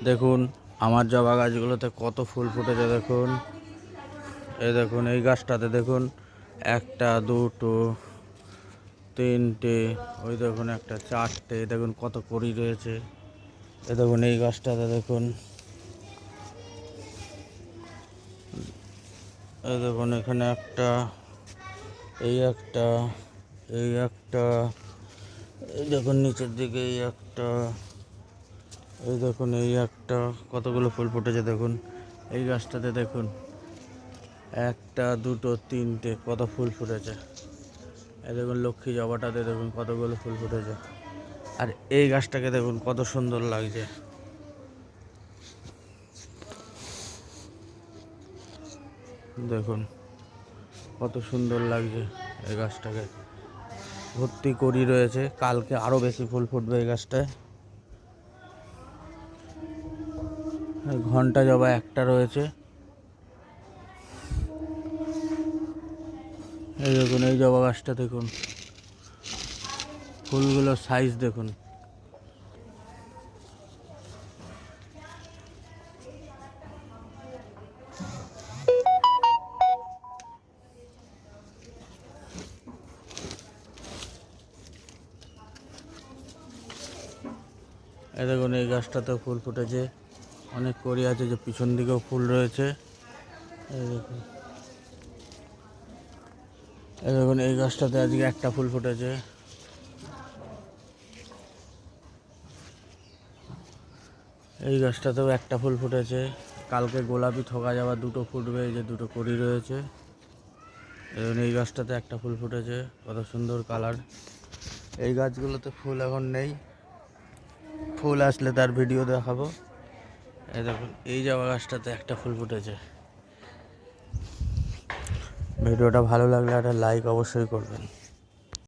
দেখুন আমার জবা গাছগুলোতে কত ফুল ফুটেছে দেখুন। এই দেখুন এই গাছটাতে দেখুন একটা দুটো তিনটে, ওই দেখুন একটা চারটে, দেখুন কত কড়ি রয়েছে। এই দেখুন এই গাছটাতে দেখুন, এই দেখুন এখানে একটা, এই একটা, এই একটা, এই দেখুন নিচের দিকে এই একটা, এই দেখুন এই একটা, কতগুলো ফুল ফুটেছে দেখুন। এই গাছটাতে দেখুন একটা দুটো তিনটে কত ফুল ফুটেছে। এই দেখুন লক্ষ্মী জবাটাতে দেখুন কতগুলো ফুল ফুটেছে। আর এই গাছটাকে দেখুন কত সুন্দর লাগছে। দেখুন কত সুন্দর লাগছে এই গাছটাকে, ভর্তি কড়ি রয়েছে। কালকে আরও বেশি ফুল ফুটবে এই গাছটায়। ঘন্টা জবা একটা রয়েছে। এই দেখুন এই জবা গাছটা দেখুন, ফুলগুলোর সাইজ দেখুন। এই দেখুন এই গাছটাতেও ফুল ফুটেছে, অনেক কড়ি আছে, যে পিছন দিকেও ফুল রয়েছে। এই দেখুন, এই দেখুন এই গাছটাতে আজকে একটা ফুল ফুটেছে। এই গাছটাতেও একটা ফুল ফুটেছে। কালকে গোলাপি থোকা যাওয়া দুটো ফুটবে, এই যে দুটো কড়ি রয়েছে। দেখুন এই গাছটাতে একটা ফুল ফুটেছে, কত সুন্দর কালার। এই গাছগুলোতে ফুল এখন নেই, ফুল আসলে তার ভিডিও দেখাবো। এই দেখুন এই জবা গাছটাতে একটা ফুল ফুটেছে। ভিডিওটা ভালো লাগলে একটা লাইক অবশ্যই করবেন।